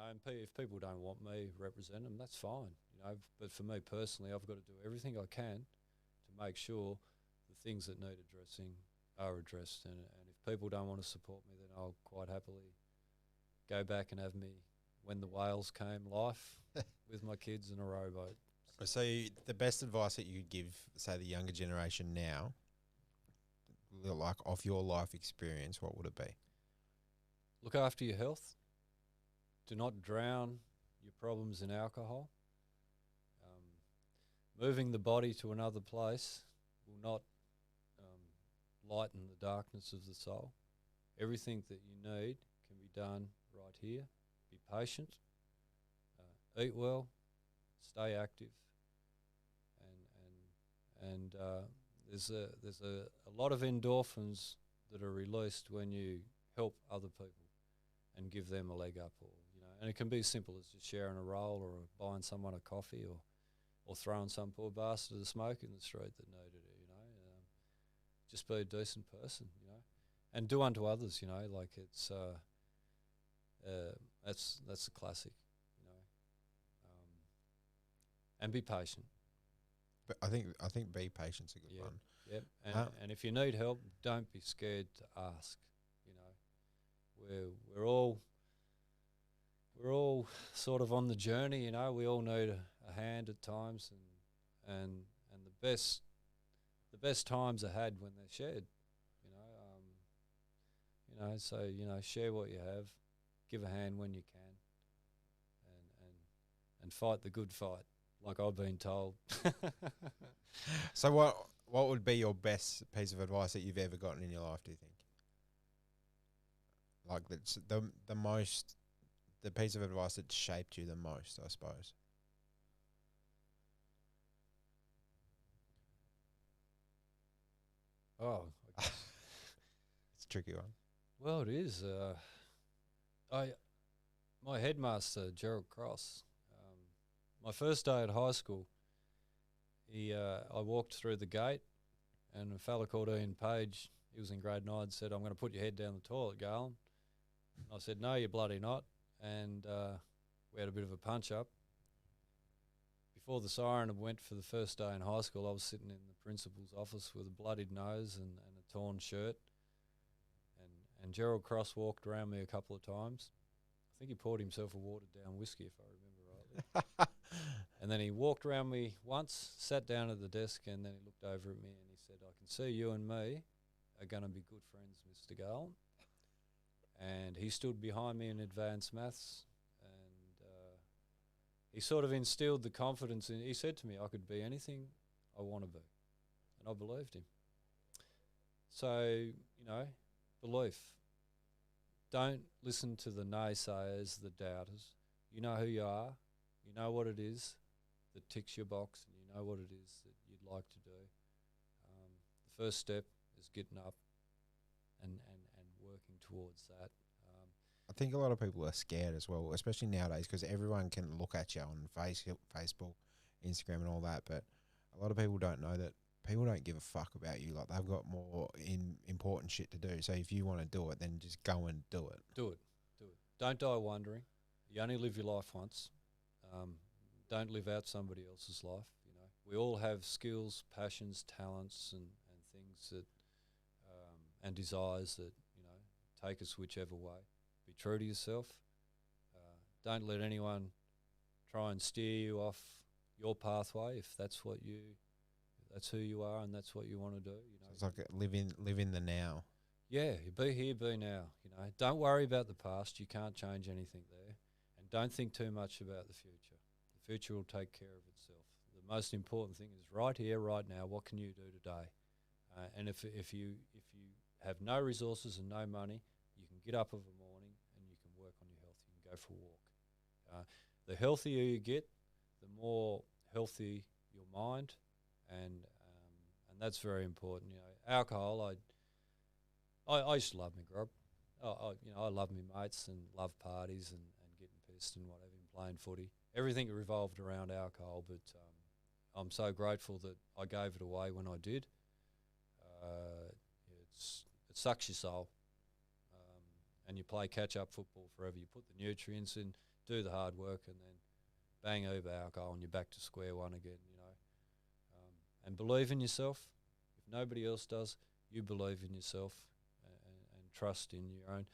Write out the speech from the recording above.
know, and if people don't want me represent them, that's fine, you know. But for me personally, I've got to do everything I can to make sure the things that need addressing are addressed. And if people don't want to support me, then I'll quite happily go back and have me when the whales came life with my kids in a rowboat. So the best advice that you'd give, say, the younger generation now, like off your life experience, what would it be? Look after your health. Do not drown your problems in alcohol. Moving the body to another place will not lighten the darkness of the soul. Everything that you need can be done right here. Be patient, eat well, stay active, and there's a lot of endorphins that are released when you help other people and give them a leg up, or you know, and it can be as simple as just sharing a roll or buying someone a coffee or throwing some poor bastard a smoke in the street that needed it, you know. Just be a decent person, you know, and do unto others, you know. Like it's that's a classic, you know. And be patient. But I think be patient's a good one. Yep. And if you need help, don't be scared to ask. You know, we're all sort of on the journey. You know, we all need a hand at times, and the best times are had when they're shared. You know, so you know, share what you have, give a hand when you can, and fight the good fight, like I've been told. So what would be your best piece of advice that you've ever gotten in your life, do you think? Like that's the piece of advice that shaped you the most, I suppose. Oh, It's a tricky one. well, it is. My headmaster, Gerald Cross, my first day at high school, I walked through the gate, and a fella called Ian Page, he was in grade 9, said, "I'm going to put your head down the toilet, Garland." And I said, "No, you're bloody not." And we had a bit of a punch-up. Before the siren went for the first day in high school, I was sitting in the principal's office with a bloodied nose and a torn shirt. And Gerald Cross walked around me a couple of times. I think he poured himself a watered-down whiskey, if I remember rightly. And then he walked around me once, sat down at the desk, and then he looked over at me and he said, "I can see you and me are going to be good friends, Mr. Garland." And he stood behind me in advanced maths, and he sort of instilled the confidence in. He said to me, "I could be anything I want to be," and I believed him. So, you know, belief. Don't listen to the naysayers, the doubters. You know who you are. You know what it is that ticks your box, and you know what it is that you'd like to do. The first step is getting up and working towards that. I think a lot of people are scared as well, especially nowadays, because everyone can look at you on Facebook, Instagram and all that, but a lot of people don't know that people don't give a fuck about you. Like, they've got more important shit to do. So if you want to do it, then just go and do it. Do it. Don't die wondering. You only live your life once. Don't live out somebody else's life. You know, we all have skills, passions, talents, and things that and desires that, you know, take us whichever way. Be true to yourself. Don't let anyone try and steer you off your pathway if that's who you are and that's what you want to do. You know, So it's like live in the now. Yeah, be here, be now. You know, don't worry about the past. You can't change anything there, and don't think too much about the future. The future will take care of itself. The most important thing is right here, right now. What can you do today? And if you have no resources and no money, you can get up of a morning and you can work on your health. You can go for a walk. The healthier you get, the more healthy your mind, and that's very important. You know, alcohol. I used to love my grub. I love my mates and love parties and getting pissed and whatever, and playing footy. Everything revolved around alcohol, but I'm so grateful that I gave it away when I did. It sucks your soul, and you play catch-up football forever. You put the nutrients into do the hard work, and then bang over alcohol and you're back to square one again, you know. And believe in yourself. If nobody else does, you believe in yourself and trust in your own.